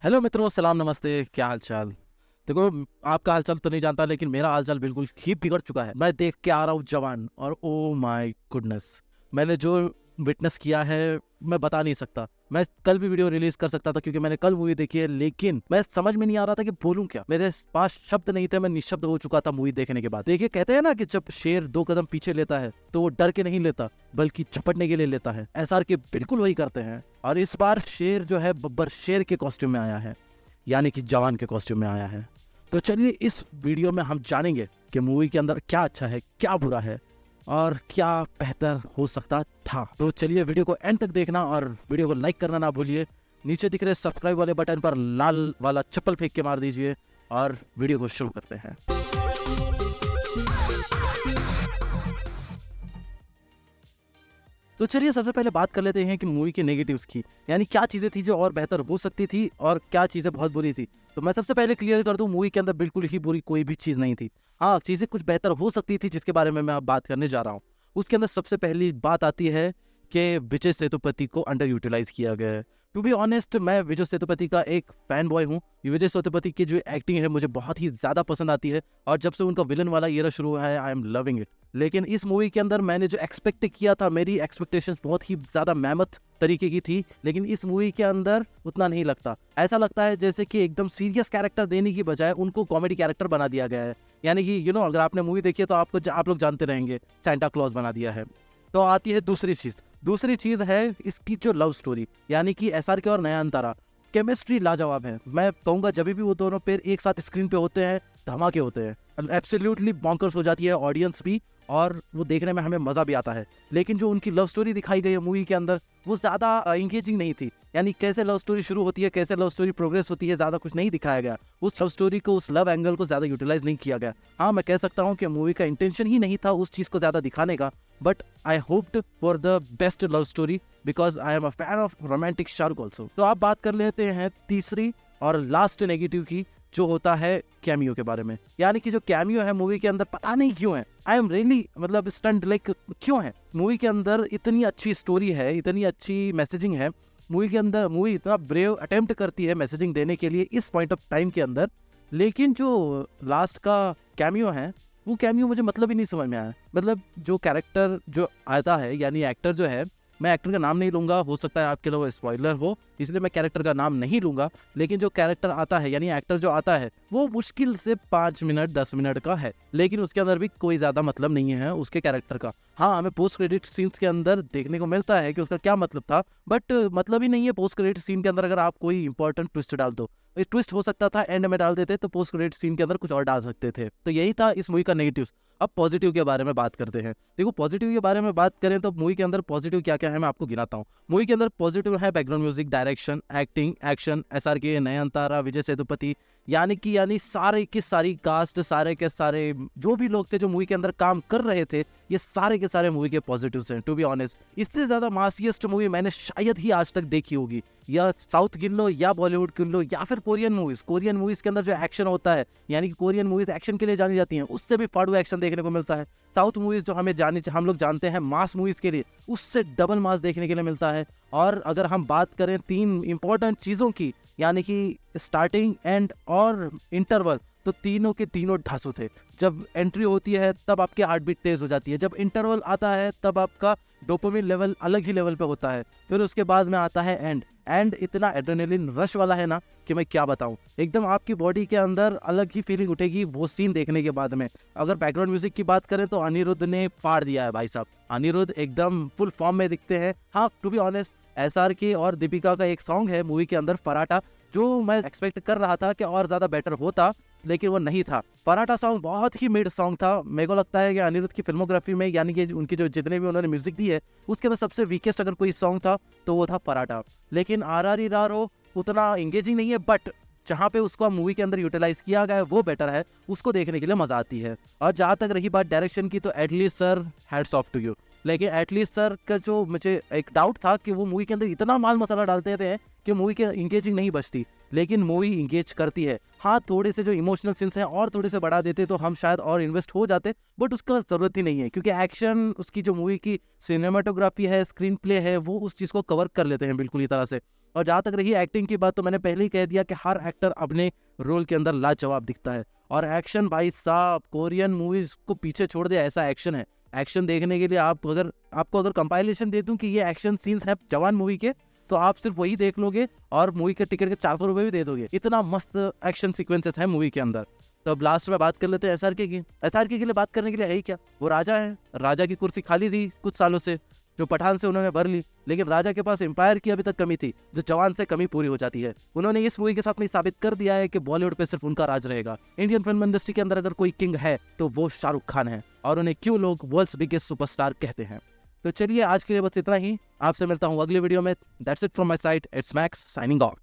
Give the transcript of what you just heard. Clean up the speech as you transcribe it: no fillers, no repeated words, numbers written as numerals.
Hello मित्रों, सलाम, नमस्ते, क्या हाल चाल। देखो, आपका हाल चाल तो नहीं जानता, लेकिन मेरा हाल चाल बिल्कुल ही बिगड़ चुका है। मैं देख के आ रहा हूँ जवान, और ओ माय गुडनेस, मैंने जो विटनेस किया है मैं बता नहीं सकता। मैं कल भी वीडियो रिलीज कर सकता था क्योंकि मैंने कल मूवी देखी है, लेकिन मैं समझ में नहीं आ रहा था कि बोलूं क्या। मेरे पास शब्द नहीं थे, मैं निशब्द हो चुका था मूवी देखने के बाद। देखिए, कहते हैं ना कि जब शेर 2 कदम पीछे लेता है तो वो डर के नहीं लेता बल्कि झपटने के लिए लेता है। एसआर के बिल्कुल वही करते हैं, और इस बार शेर जो है बब्बर शेर के कॉस्ट्यूम में आया है, यानी कि जवान के कॉस्ट्यूम में आया है। तो चलिए, इस वीडियो में हम जानेंगे कि मूवी के अंदर क्या अच्छा है, क्या बुरा है, और क्या बेहतर हो सकता था। तो चलिए, वीडियो को एंड तक देखना और वीडियो को लाइक करना ना भूलिए। नीचे दिख रहे सब्सक्राइब वाले बटन पर लाल वाला चप्पल फेंक के मार दीजिए, और वीडियो को शुरू करते हैं। तो चलिए, सबसे पहले बात कर लेते हैं कि मूवी के नेगेटिव्स की, यानी क्या चीज़ें थी जो और बेहतर हो सकती थी और क्या चीज़ें बहुत बुरी थी। तो मैं सबसे पहले क्लियर कर दूं, मूवी के अंदर बिल्कुल ही बुरी कोई भी चीज़ नहीं थी। हाँ, चीज़ें कुछ बेहतर हो सकती थी जिसके बारे में मैं अब बात करने जा रहा हूँ। उसके अंदर सबसे पहली बात आती है कि विजय सेतुपति को अंडर यूटिलाइज किया गया है। टू बी ऑनेस्ट, मैं विजय सेतुपति का एक फैन बॉय हूँ। विजय सेतुपति की जो एक्टिंग है मुझे बहुत ही ज़्यादा पसंद आती है, और जब से उनका विलन वाला ईरा शुरू हुआ है, आई एम लविंग इट। लेकिन इस मूवी के अंदर मैंने जो एक्सपेक्ट किया था, मेरी एक्सपेक्टेशंस बहुत ही ज़्यादा मेहनत तरीके की थी, लेकिन इस मूवी के अंदर उतना नहीं लगता। ऐसा लगता है जैसे कि एकदम सीरियस कैरेक्टर देने की बजाय उनको कॉमेडी कैरेक्टर बना दिया गया है। यानी कि अगर आपने मूवी देखी है तो आप लोग जानते रहेंगे, सेंटा क्लॉज बना दिया है। तो आती है दूसरी चीज़ है इसकी जो लव स्टोरी, यानी कि एसआरके और नयनतारा। केमिस्ट्री लाजवाब है। मैं कहूँगा जब भी वो दोनों पेयर एक साथ स्क्रीन पे होते हैं, धमाके होते हैं। एब्सोल्युटली बॉन्कर्स हो जाती है ऑडियंस भी, और वो देखने में हमें मज़ा भी आता है। लेकिन जो उनकी लव स्टोरी दिखाई गई है मूवी के अंदर, वो ज़्यादा इंगेजिंग नहीं थी। यानी कैसे लव स्टोरी शुरू होती है, कैसे लव स्टोरी प्रोग्रेस होती है, ज़्यादा कुछ नहीं दिखाया गया। उस लव स्टोरी को, उस लव एंगल को ज़्यादा यूटिलाइज नहीं किया गया। हाँ, मैं कह सकता हूँ कि मूवी का इंटेंशन ही नहीं था उस चीज़ को ज़्यादा दिखाने का, but I hoped for the best love story because I am a fan of romantic shark also. तो आप बात कर लेते हैं तीसरी और लास्ट नेगेटिव की, जो होता है कैमियो के बारे में। यानी कि जो कैमियो है मूवी के अंदर, पता नहीं क्यों है, I am really stunt, like क्यों है। मूवी के अंदर इतनी अच्छी स्टोरी है, इतनी अच्छी मैसेजिंग है मूवी के अंदर, मूवी इतना ब्रेव अटेम्प्ट करती है मैसेजिंग देने के लिए इस पॉइंट ऑफ टाइम के अंदर, लेकिन जो लास्ट का कैमियो है, वो कैमियो मुझे मतलब ही नहीं समझ में आया। जो कैरेक्टर जो आता है, यानी एक्टर जो है, मैं एक्टर का नाम नहीं लूंगा, हो सकता है आपके लिए वो स्पॉइलर हो, इसलिए मैं कैरेक्टर का नाम नहीं लूंगा। लेकिन जो कैरेक्टर आता है, यानी एक्टर जो आता है, वो मुश्किल से 5 मिनट 10 मिनट का है, लेकिन उसके अंदर भी कोई ज्यादा मतलब नहीं है उसके कैरेक्टर का। हाँ, हमें पोस्ट क्रेडिट सीन्स के अंदर देखने को मिलता है कि उसका क्या मतलब था, बट मतलब ही नहीं है पोस्ट क्रेडिट सीन के अंदर अगर आप कोई इंपॉर्टेंट ट्विस्ट डाल दो। ट्विस्ट हो सकता था एंड में डाल देते, तो पोस्ट क्रेडिट सीन के अंदर कुछ और डाल सकते थे। तो यही था इस मूवी का नेगेटिव। अब पॉजिटिव के बारे में बात करते हैं। देखो, पॉजिटिव के बारे में बात करें तो मूवी के अंदर पॉजिटिव क्या क्या है मैं आपको गिनाता हूँ। मूवी के अंदर पॉजिटिव है background music, direction, acting, action, SRK, Nayanthara, Vijay Sethupathi, यानी सारे की सारी कास्ट, सारे के सारे जो भी लोग थे जो मूवी के अंदर काम कर रहे थे, ये सारे के सारे मूवी के पॉजिटिव्स हैं। टू बी ऑनेस्ट, इससे ज्यादा मासिएस्ट मूवी मैंने शायद ही आज तक देखी होगी, या साउथ गिन लो, या बॉलीवुड गिन लो, या फिर कोरियन मूवीज के अंदर जो एक्शन होता है, यानी कि कोरियन मूवीज एक्शन के लिए जानी जाती हैं, उससे भी फाड़ू एक्शन देखने को मिलता है। साउथ मूवीज जो हम लोग जानते हैं मास मूवीज के लिए, उससे डबल मास देखने के लिए मिलता है। और अगर हम बात करें 3 इंपॉर्टेंट चीज़ों की, यानी कि स्टार्टिंग, एंड और इंटरवल, तो तीनों के तीनों ढांसू थे। जब एंट्री होती है तब आपकी हार्ट बीट तेज हो जाती है, जब इंटरवल आता है तब आपका डोपामिन लेवल अलग ही लेवल पे होता है, फिर उसके बाद में आता है एंड इतना एड्रेनलिन रश वाला है ना कि मैं क्या बताऊं। एकदम आपकी बॉडी के अंदर अलग ही फीलिंग उठेगी वो सीन देखने के बाद में। अगर बैकग्राउंड म्यूजिक की बात करें तो अनिरुद्ध ने फाड़ दिया है भाई साहब। अनिरुद्ध एकदम फुल फॉर्म में दिखते हैं। हाँ, टू बी ऑनेस्ट, एसआरके और दीपिका का एक सॉन्ग है मूवी के अंदर, पराठा, जो मैं एक्सपेक्ट कर रहा था कि और ज्यादा बेटर होता, लेकिन वो नहीं था। पराठा सॉन्ग बहुत ही मिड सॉन्ग था। मेरे को लगता है कि अनिरुद्ध की फिल्मोग्राफी में, यानी कि उनकी जो जितने भी उन्होंने म्यूजिक दी है, उसके अंदर सबसे वीकेस्ट अगर कोई सॉन्ग था तो वो था पराठा। लेकिन आरआर रारो उतना इंगेजिंग नहीं है, बट जहाँ पे उसको मूवी के अंदर यूटिलाइज किया गया है वो बेटर है, उसको देखने के लिए मजा आती है। और जहाँ तक रही बात डायरेक्शन की, तो at least sir, hats off to you. लेकिन एटलीस्ट सर का जो मुझे एक डाउट था कि वो मूवी के अंदर इतना माल मसाला डालते थे कि मूवी के इंगेजिंग नहीं बचती, लेकिन मूवी इंगेज करती है। हाँ, थोड़े से जो इमोशनल सीन्स हैं और थोड़े से बढ़ा देते तो हम शायद और इन्वेस्ट हो जाते, बट उसका ज़रूरत ही नहीं है, क्योंकि एक्शन, उसकी जो मूवी की सिनेमाटोग्राफी है, स्क्रीन प्ले है, वो उस चीज़ को कवर कर लेते हैं बिल्कुल ही तरह से। और जहाँ तक रही एक्टिंग की बात, तो मैंने पहले ही कह दिया कि हर एक्टर अपने रोल के अंदर लाजवाब दिखता है। और एक्शन भाई साहब, कोरियन मूवीज़ को पीछे छोड़ दे ऐसा एक्शन है। एक्शन देखने के लिए आपको अगर कंपाइलेशन दे दूं कि ये एक्शन सीन्स हैं जवान मूवी के, तो आप सिर्फ वही देख लोगे और मूवी के टिकट के 400 रुपये भी दे दोगे। इतना मस्त एक्शन सीक्वेंसेस हैं मूवी के अंदर। तो अब लास्ट में बात कर लेते हैं एसआरके की। एसआरके के लिए बात करने के लिए है ही क्या, वो राजा है। राजा की कुर्सी खाली थी कुछ सालों से, जो पठान से उन्होंने भर ली, लेकिन राजा के पास एम्पायर की अभी तक कमी थी, जो जवान से कमी पूरी हो जाती है। उन्होंने इस मूवी के साथ में साबित कर दिया है कि बॉलीवुड पे सिर्फ उनका राज रहेगा। इंडियन फिल्म इंडस्ट्री के अंदर अगर कोई किंग है तो वो शाहरुख खान है, और उन्हें क्यों लोग वर्ल्ड्स बिगेस्ट सुपरस्टार कहते हैं। तो चलिए आज के लिए बस इतना ही, आपसे मिलता हूँ अगले वीडियो में। That's it from my side, it's max signing off.